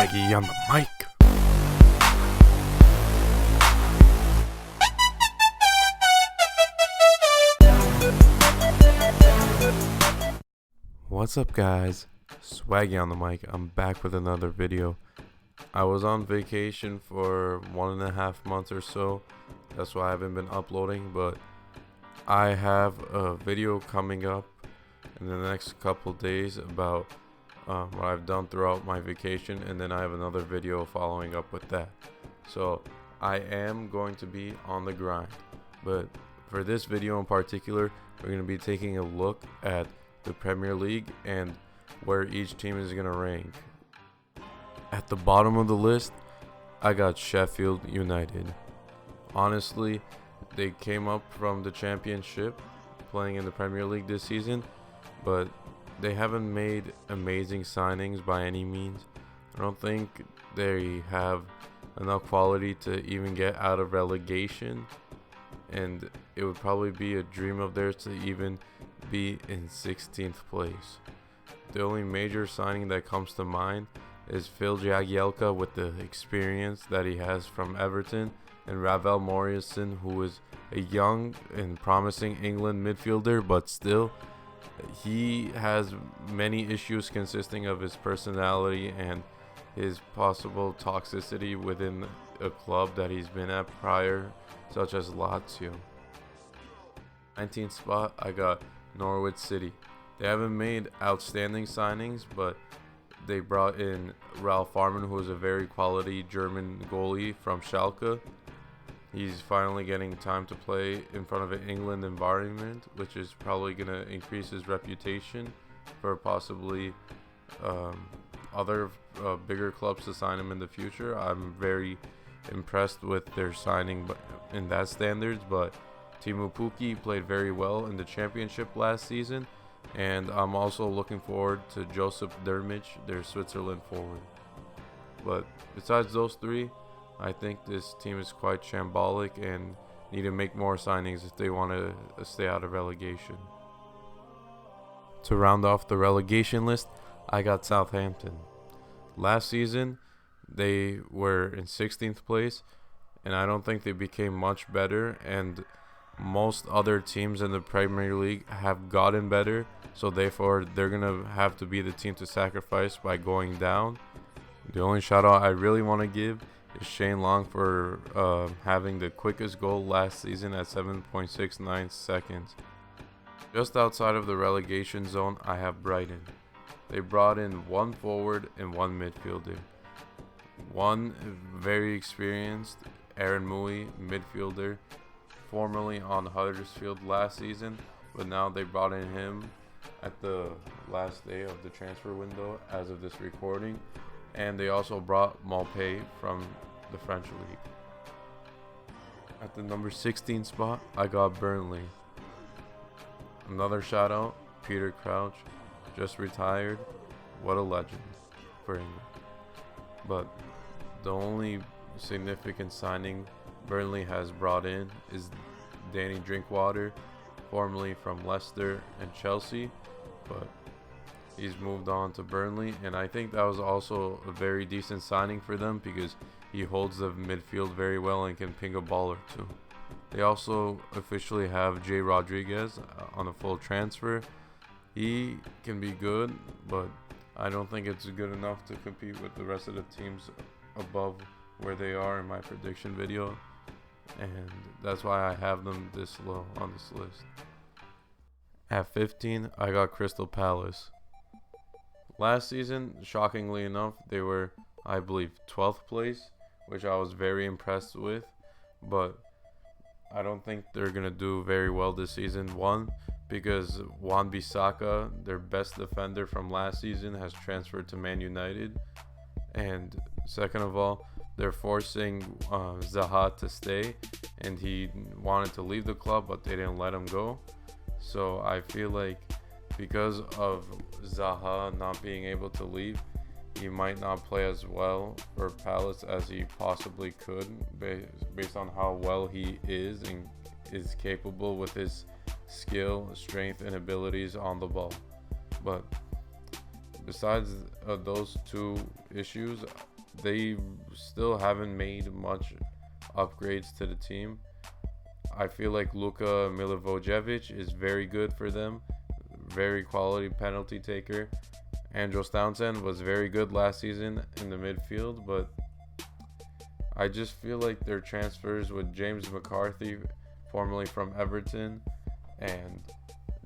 Swaggy on the mic. What's up, guys? Swaggy on the mic. I'm back with another video. I was on vacation for 1.5 months or so. That's why I haven't been uploading, but I have a video coming up in the next couple days about what I've done throughout my vacation, and then I have another video following up with that. So I am going to be on the grind, but for this video in particular, we're going to be taking a look at the Premier League and where each team is going to rank. At the bottom of the list, I got Sheffield United. Honestly, they came up from the Championship playing in the Premier League this season, but they haven't made amazing signings by any means. I don't think they have enough quality to even get out of relegation, and it would probably be a dream of theirs to even be in 16th place. The only major signing that comes to mind is Phil Jagielka, with the experience that he has from Everton, and Ravel Morrison, who is a young and promising England midfielder, but still he has many issues consisting of his personality and his possible toxicity within a club that he's been at prior, such as Lazio. 19th spot, I got Norwich City. They haven't made outstanding signings, but they brought in Ralph Farman, who is a very quality German goalie from Schalke. He's finally getting time to play in front of an England environment, which is probably going to increase his reputation for possibly other bigger clubs to sign him in the future. I'm very impressed with their signing in that standards, but Teemu Pukki played very well in the Championship last season, and I'm also looking forward to Joseph Dermich, their Switzerland forward. But besides those three, I think this team is quite shambolic and need to make more signings if they want to stay out of relegation. To round off the relegation list, I got Southampton. Last season, they were in 16th place, and I don't think they became much better, and most other teams in the Premier League have gotten better, so therefore they're going to have to be the team to sacrifice by going down. The only shout out I really want to give is Shane Long for having the quickest goal last season at 7.69 seconds. Just outside of the relegation zone, I have Brighton. They brought in one forward and one midfielder. One very experienced Aaron Mui, midfielder, formerly on Huddersfield last season, but now they brought in him at the last day of the transfer window as of this recording. And they also brought Maupay from the French league. At the number 16 spot, I got Burnley. Another shout out, Peter Crouch, just retired. What a legend for England. But the only significant signing Burnley has brought in is Danny Drinkwater, formerly from Leicester and Chelsea, but he's moved on to Burnley, and I think that was also a very decent signing for them because he holds the midfield very well and can ping a ball or two. They also officially have Jay Rodriguez on a full transfer. He can be good, but I don't think it's good enough to compete with the rest of the teams above where they are in my prediction video, and that's why I have them this low on this list. At 15, I got Crystal Palace. Last season, shockingly enough, they were, I believe, 12th place, which I was very impressed with, but I don't think they're going to do very well this season. One, because Wan-Bissaka, their best defender from last season, has transferred to Man United, and second of all, they're forcing Zaha to stay, and he wanted to leave the club, but they didn't let him go. So I feel like because of Zaha not being able to leave, he might not play as well for Palace as he possibly could, based on how well he is and is capable with his skill, strength, and abilities on the ball. But besides those two issues, they still haven't made much upgrades to the team. I feel like Luka Milivojevic is very good for them, very quality penalty taker. Andros Townsend was very good last season in the midfield, but I just feel like their transfers with James McCarthy, formerly from Everton, and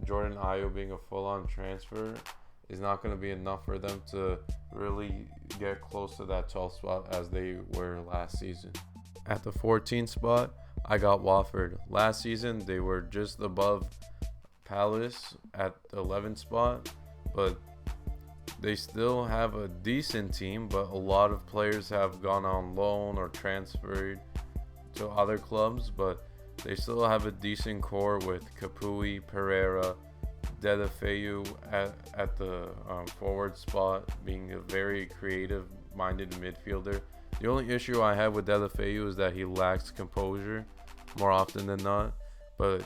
Jordan Ayew being a full-on transfer is not going to be enough for them to really get close to that 12th spot as they were last season. At the 14th spot, I got Watford. Last season, they were just above Palace at the 11th spot, but they still have a decent team, but a lot of players have gone on loan or transferred to other clubs, but they still have a decent core with Kapui, Pereira, Deulofeu at the forward spot, being a very creative-minded midfielder. The only issue I have with Deulofeu is that he lacks composure more often than not, but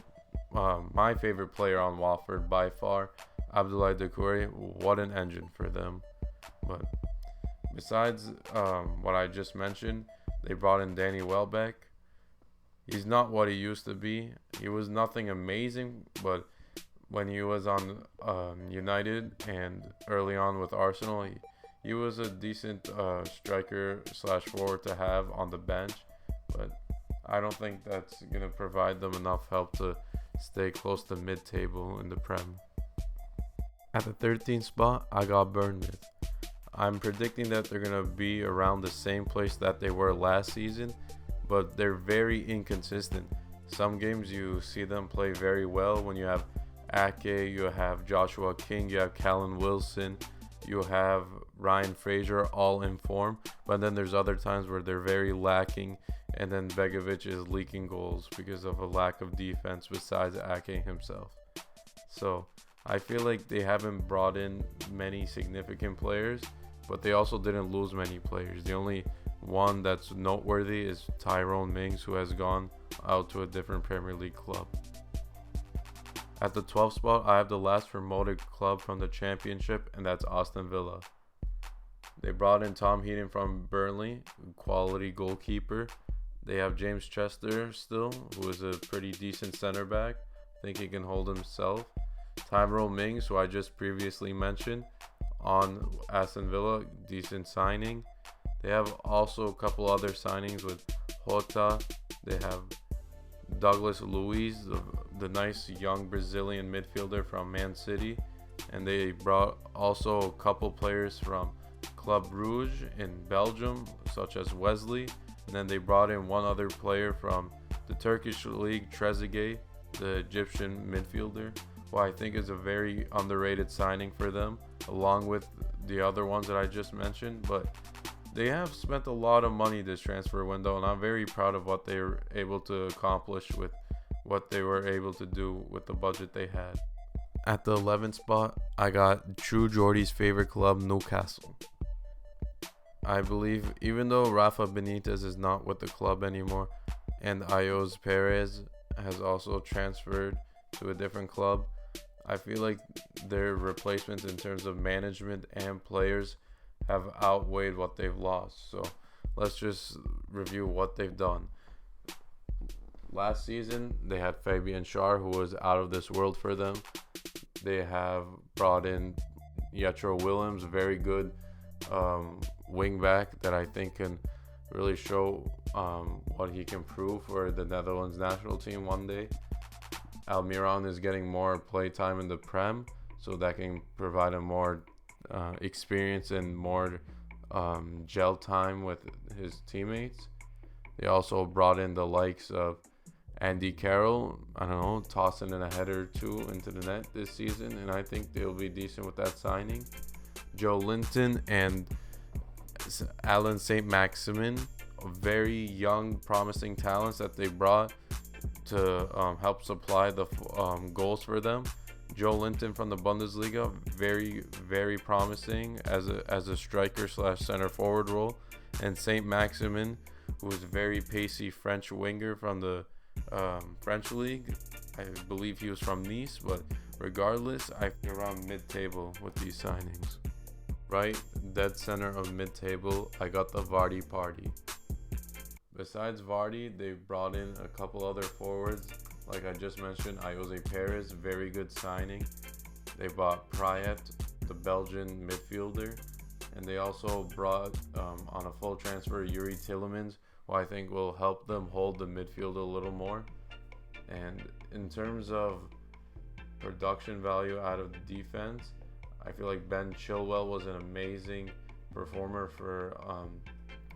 my favorite player on Watford by far, Abdoulaye Doucouré, what an engine for them. But besides what I just mentioned, they brought in Danny Welbeck. He's not what he used to be. He was nothing amazing, but when he was on United and early on with Arsenal, he was a decent striker / forward to have on the bench. But I don't think that's going to provide them enough help to stay close to mid-table in the Prem. At the 13th spot, I got Bournemouth. I'm predicting that they're going to be around the same place that they were last season, but they're very inconsistent. Some games you see them play very well when you have Ake, you have Joshua King, you have Callum Wilson, you have Ryan Fraser all in form, but then there's other times where they're very lacking, and then Begovic is leaking goals because of a lack of defense besides Ake himself. So I feel like they haven't brought in many significant players, but they also didn't lose many players. The only one that's noteworthy is Tyrone Mings, who has gone out to a different Premier League club. At the 12th spot, I have the last promoted club from the Championship, and that's Aston Villa. They brought in Tom Heaton from Burnley, quality goalkeeper. They have James Chester still, who is a pretty decent center back. I think he can hold himself. Tyrone Mings, who I just previously mentioned, on Aston Villa, decent signing. They have also a couple other signings with Jota. They have Douglas Luiz, the nice young Brazilian midfielder from Man City. And they brought also a couple players from Club Brugge in Belgium, such as Wesley. And then they brought in one other player from the Turkish league, Trezeguet, the Egyptian midfielder, who I think is a very underrated signing for them, along with the other ones that I just mentioned. But they have spent a lot of money this transfer window, and I'm very proud of what they were able to accomplish with what they were able to do with the budget they had. At the 11th spot, I got True Geordie's favorite club, Newcastle. I believe even though Rafa Benitez is not with the club anymore, and Ayoze Perez has also transferred to a different club, I feel like their replacements in terms of management and players have outweighed what they've lost. So let's just review what they've done. Last season, they had Fabian Schär, who was out of this world for them. They have brought in Jetro Willems, very good wing back that I think can really show what he can prove for the Netherlands national team one day. Almiron is getting more play time in the Prem, so that can provide him more experience and more gel time with his teammates. They also brought in the likes of Andy Carroll, I don't know, tossing in a header or two into the net this season, and I think they'll be decent with that signing. Joe Linton and Alan St. Maximin, very young, promising talents that they brought to help supply the goals for them. Joe Linton from the Bundesliga, very, very promising as a striker / center forward role. And St. Maximin, who is a very pacey French winger from the French league. I believe he was from Nice, but regardless, I feel around mid-table with these signings. Right, dead center of mid-table, I got the Vardy party. Besides Vardy, they brought in a couple other forwards. Like I just mentioned, Jose Perez, very good signing. They bought Prayet, the Belgian midfielder. And they also brought, on a full transfer, Yuri Tillemans, who I think will help them hold the midfield a little more. And in terms of production value out of the defense, I feel like Ben Chilwell was an amazing performer for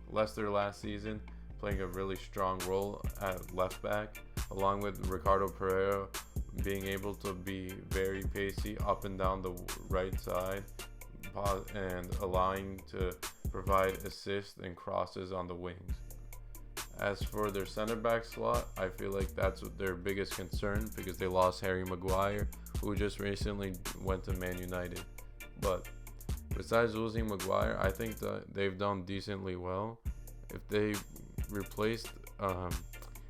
Leicester last season, playing a really strong role at left back, along with Ricardo Pereira being able to be very pacey up and down the right side and allowing to provide assists and crosses on the wings. As for their center back slot, I feel like that's their biggest concern because they lost Harry Maguire, who just recently went to Man United. But besides losing Maguire, I think that they've done decently well. If they replaced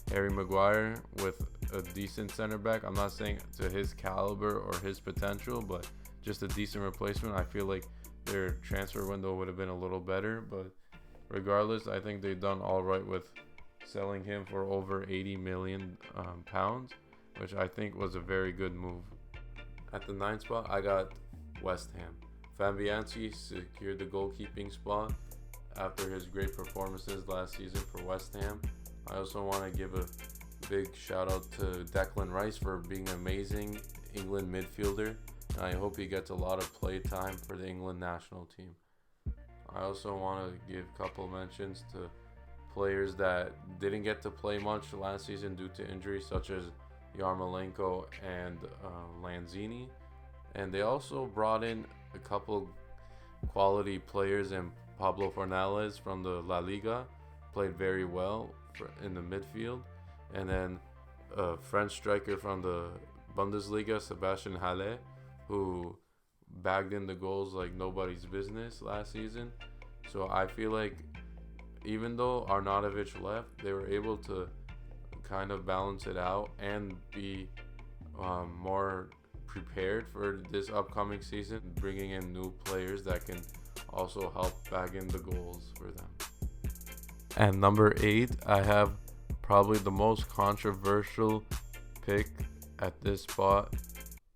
Harry Maguire with a decent center back, I'm not saying to his caliber or his potential, but just a decent replacement, I feel like their transfer window would have been a little better. But regardless, I think they've done all right with selling him for over 80 million pounds, which I think was a very good move. At the 9th spot, I got West Ham. Fabianski secured the goalkeeping spot after his great performances last season for West Ham. I also want to give a big shout out to Declan Rice for being an amazing England midfielder. And I hope he gets a lot of play time for the England national team. I also want to give a couple mentions to players that didn't get to play much last season due to injuries, such as Yarmolenko and Lanzini. And they also brought in a couple quality players, and Pablo Fornales from the La Liga played very well in the midfield. And then a French striker from the Bundesliga, Sebastian Halle, who bagged in the goals like nobody's business last season. So I feel like even though Arnautovic left, they were able to kind of balance it out and be more prepared for this upcoming season, bringing in new players that can also help bag in the goals for them. And number 8, I have probably the most controversial pick at this spot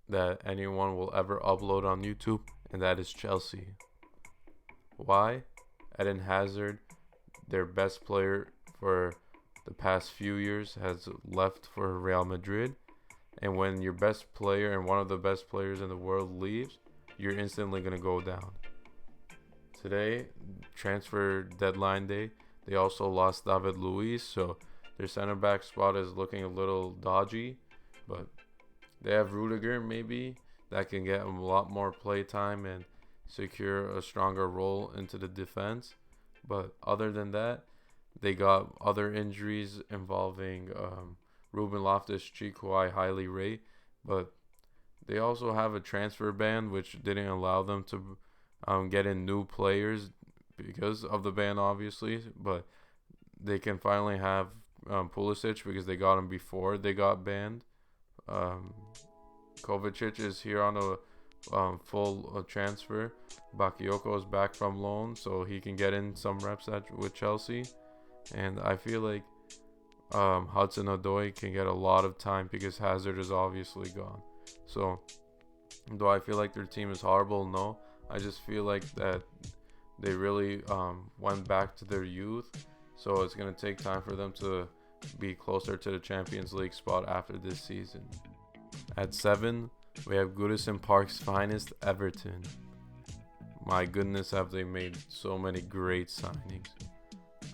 that anyone will ever upload on YouTube, and that is Chelsea. Why? Eden Hazard, their best player for the past few years, has left for Real Madrid. And when your best player and one of the best players in the world leaves, you're instantly going to go down. Today, transfer deadline day, they also lost David Luiz, so their center back spot is looking a little dodgy. But they have Rudiger maybe that can get a lot more play time and secure a stronger role into the defense. But other than that, they got other injuries involving Ruben Loftus-Cheek, who I highly rate. But they also have a transfer ban, which didn't allow them to get in new players because of the ban, obviously. But they can finally have Pulisic because they got him before they got banned. Kovacic is here on a full transfer. Bakayoko is back from loan, so he can get in some reps with Chelsea. And I feel like Hudson-Odoi can get a lot of time because Hazard is obviously gone. So, do I feel like their team is horrible? No. I just feel like that they really went back to their youth. So, it's going to take time for them to be closer to the Champions League spot after this season. At 7, we have Goodison Park's finest, Everton. My goodness, have they made so many great signings.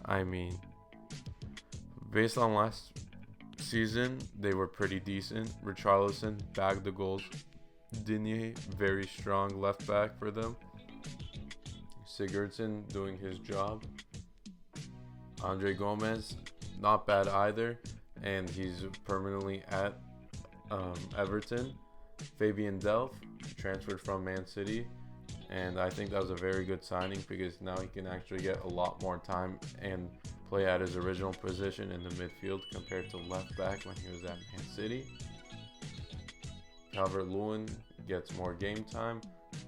I mean, based on last season, they were pretty decent. Richarlison bagged the goals. Digne, very strong left back for them. Sigurdsson doing his job. Andre Gomez, not bad either, and he's permanently at Everton. Fabian Delph transferred from Man City, and I think that was a very good signing because now he can actually get a lot more time and play at his original position in the midfield compared to left back when he was at Man City. Calvert-Lewin gets more game time.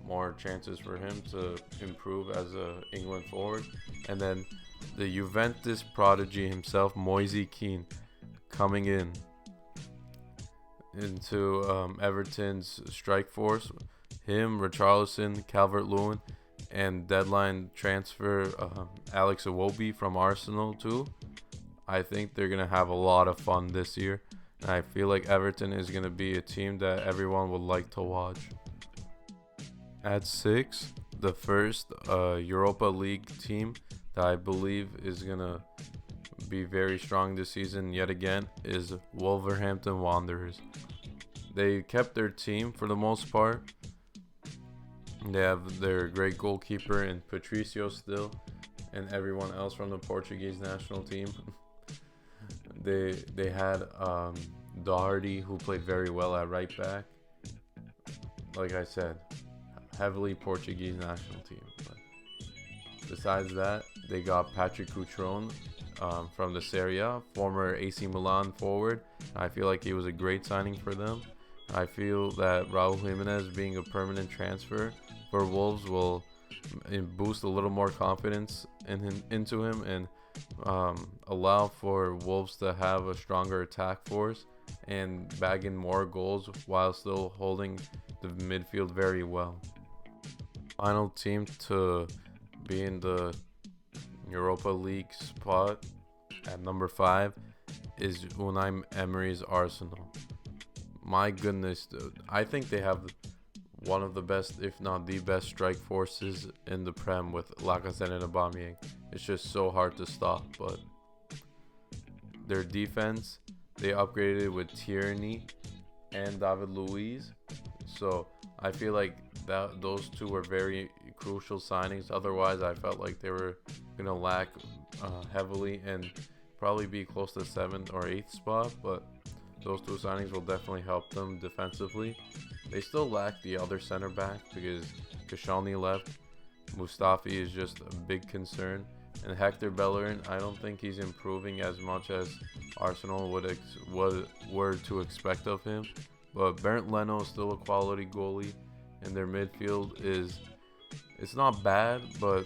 more chances for him to improve as a England forward. And then the Juventus prodigy himself, Moise Kean, coming into Everton's strike force. Him, Richarlison, Calvert-Lewin, and deadline transfer Alex Iwobi from Arsenal too. I think they're gonna have a lot of fun this year, and I feel like Everton is gonna be a team that everyone would like to watch. At 6, the first Europa League team that I believe is gonna be very strong this season yet again is Wolverhampton Wanderers. They kept their team for the most part. They have their great goalkeeper in Patricio still, and everyone else from the Portuguese national team. They had Doherty, who played very well at right back. Like I said, heavily Portuguese national team. But besides that, they got Patrick Cutrone from the Serie A, former AC Milan forward. I feel like he was a great signing for them. I feel that Raul Jimenez being a permanent transfer for Wolves will boost a little more confidence into him and allow for Wolves to have a stronger attack force and bag in more goals while still holding the midfield very well. Final team to be in the Europa League spot at number 5 is Unai Emery's Arsenal. My goodness, dude. I think they have one of the best, if not the best, strike forces in the Prem with Lacazette and Aubameyang. It's just so hard to stop. But their defense, they upgraded with Tierney and David Luiz. So I feel like those two were very crucial signings. Otherwise, I felt like they were going to lack heavily and probably be close to 7th or 8th spot. But those two signings will definitely help them defensively. They still lack the other center back because Koscielny left. Mustafi is just a big concern. And Hector Bellerin, I don't think he's improving as much as Arsenal were to expect of him. But Bernd Leno is still a quality goalie. And their midfield it's not bad, but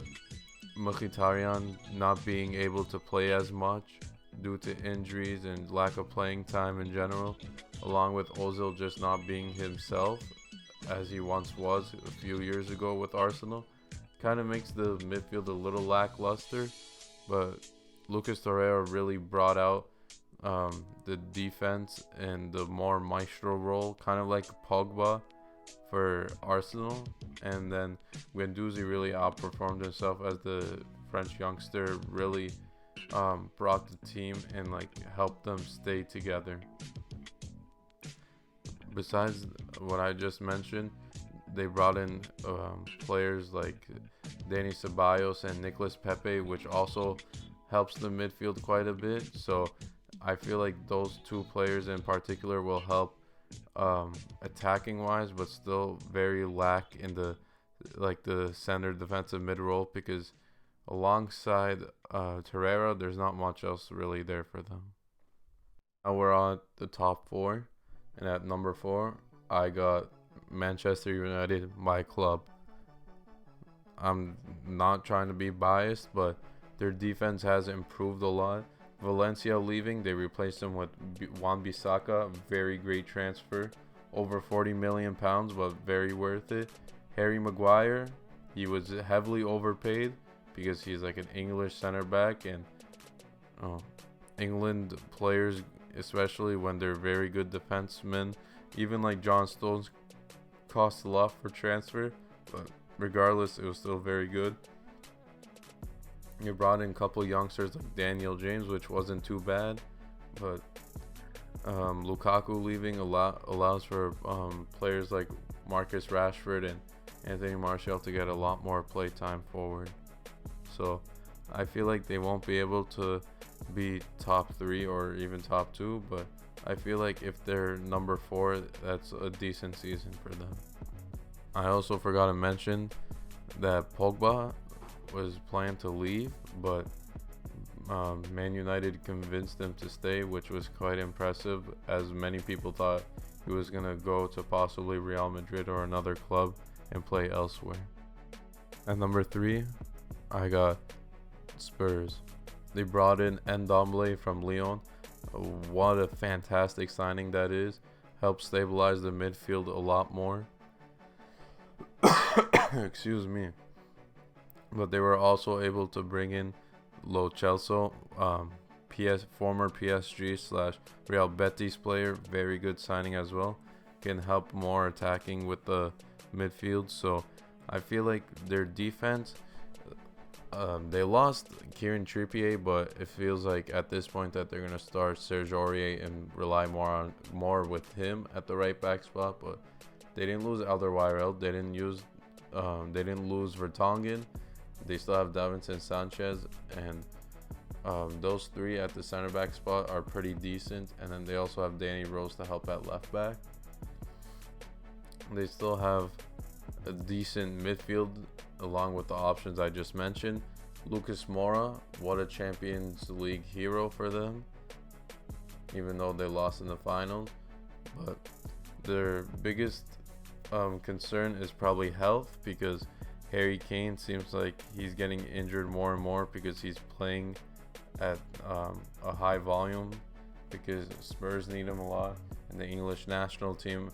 Mkhitaryan not being able to play as much due to injuries and lack of playing time in general, along with Ozil just not being himself as he once was a few years ago with Arsenal, kind of makes the midfield a little lackluster. But Lucas Torreira really brought out the defense and the more maestro role, kind of like Pogba for Arsenal. And then Guendouzi really outperformed himself as the French youngster really brought the team and helped them stay together. Besides what I just mentioned, they brought in players like Dani Ceballos and Nicolas Pepe, which also helps the midfield quite a bit. So I feel like those two players in particular will help attacking wise, but still very lack in the center defensive mid role, because alongside Torreira, there's not much else really there for them. Now we're on the top 4, and at number 4, I got Manchester United, my club. I'm not trying to be biased, but their defense has improved a lot. Valencia leaving, they replaced him with Wan-Bissaka, very great transfer, over £40 million, but very worth it. Harry Maguire, he was heavily overpaid because he's like an English center back, and England players, especially when they're very good defensemen, even like John Stones, cost a lot for transfer, but regardless, it was still very good. You brought in a couple youngsters like Daniel James, which wasn't too bad, but Lukaku leaving allows for players like Marcus Rashford and Anthony Martial to get a lot more play time forward. So I feel like they won't be able to be top 3 or even top 2, but I feel like if they're number 4, that's a decent season for them. I also forgot to mention that Pogba was planning to leave, but Man United convinced him to stay, which was quite impressive, as many people thought he was going to go to possibly Real Madrid or another club and play elsewhere. At number 3, I got Spurs. They brought in Ndombele from Lyon. What a fantastic signing that is. Helps stabilize the midfield a lot more. Excuse me. But they were also able to bring in Lo Celso, former PSG / Real Betis player. Very good signing as well. Can help more attacking with the midfield. So I feel like their defense, they lost Kieran Trippier, but it feels like at this point that they're gonna start Serge Aurier and rely more with him at the right back spot. But they didn't lose Alderweireld. They didn't lose Vertonghen. They still have Davinson Sanchez, and those three at the center back spot are pretty decent. And then they also have Danny Rose to help at left back. They still have a decent midfield along with the options I just mentioned. Lucas Moura, what a Champions League hero for them, even though they lost in the finals. But their biggest concern is probably health, because Harry Kane seems like he's getting injured more and more because he's playing at a high volume, because Spurs need him a lot, and the English national team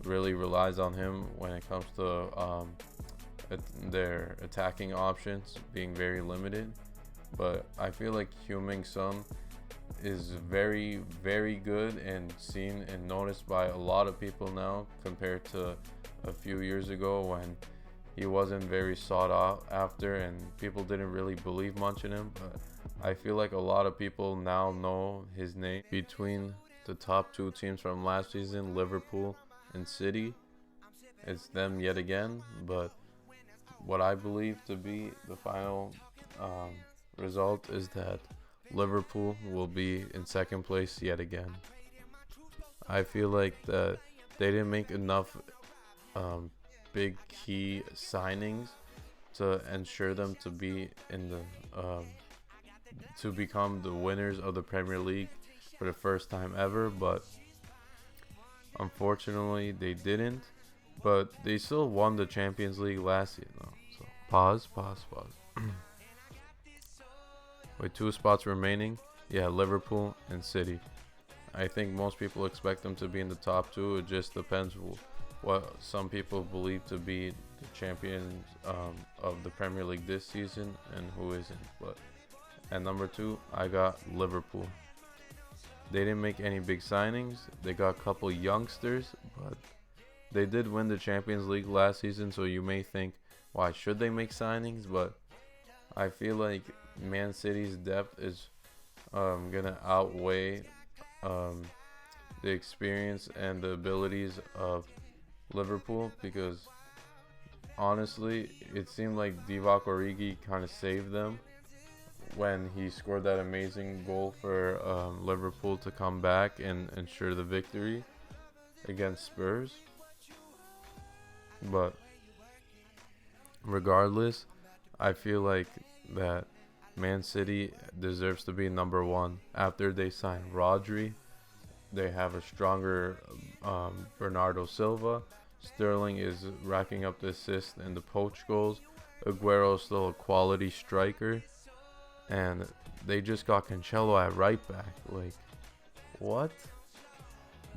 really relies on him when it comes to their attacking options being very limited. But I feel like Heung-min Son is very, very good and seen and noticed by a lot of people now, compared to a few years ago when he wasn't very sought after and people didn't really believe much in him. But I feel like a lot of people now know his name. Between the top two teams from last season, Liverpool and City, it's them yet again. But what I believe to be the final result is that Liverpool will be in second place yet again. I feel like that they didn't make enough big key signings to ensure them to be in the to become the winners of the Premier League for the first time ever. But unfortunately they didn't. But they still won the Champions League last year though. So pause. With 2 spots remaining, yeah, Liverpool and City. I think most people expect them to be in the top 2. It just depends what some people believe to be the champions of the Premier League this season and who isn't. But at number 2, I got Liverpool. They didn't make any big signings. They got a couple youngsters, but they did win the Champions League last season, so you may think, why should they make signings? But I feel like Man City's depth is gonna outweigh the experience and the abilities of Liverpool, because honestly it seemed like Divock Origi kind of saved them when he scored that amazing goal for Liverpool to come back and ensure the victory against Spurs. But regardless, I feel like that Man City deserves to be number 1. After they sign Rodri, they have a stronger Bernardo Silva. Sterling is racking up the assists and the poach goals. Aguero is still a quality striker. And they just got Cancelo at right back. Like, what?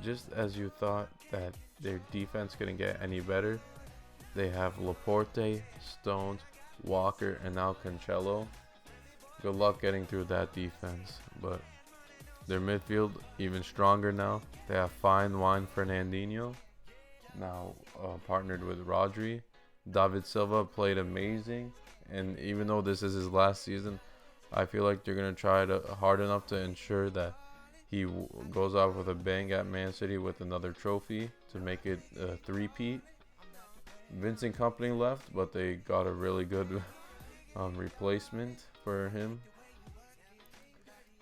Just as you thought that their defense couldn't get any better, they have Laporte, Stones, Walker, and now Cancelo. Good luck getting through that defense. But their midfield even stronger now. They have fine wine Fernandinho, now partnered with Rodri. David Silva played amazing, and even though this is his last season, I feel like they're gonna try hard enough to ensure that he goes out with a bang at Man City with another trophy to make it a three-peat. Vincent Kompany left, but they got a really good replacement for him.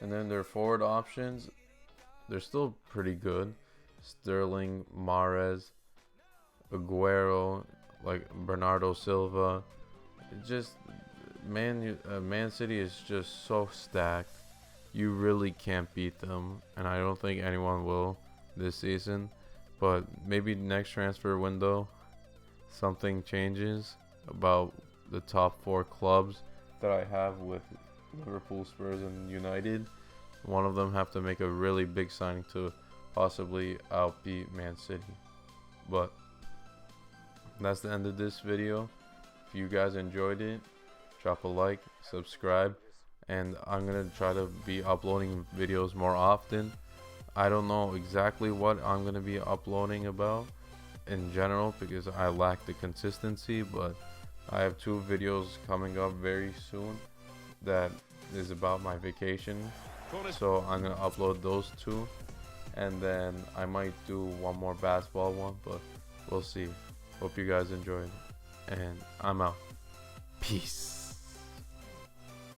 And then their forward options, they're still pretty good. Sterling, Mahrez, Aguero, like Bernardo Silva. Man City is just so stacked. You really can't beat them, and I don't think anyone will this season. But maybe next transfer window, something changes about the top 4 clubs that I have with Liverpool, Spurs, and United, one of them have to make a really big signing to possibly outbeat Man City. But that's the end of this video. If you guys enjoyed it, drop a like, subscribe, and I'm gonna try to be uploading videos more often. I don't know exactly what I'm gonna be uploading about in general because I lack the consistency, but I have 2 videos coming up very soon that is about my vacation, so I'm gonna upload those 2, and then I might do one more basketball one, but we'll see. Hope you guys enjoyed, and I'm out. Peace.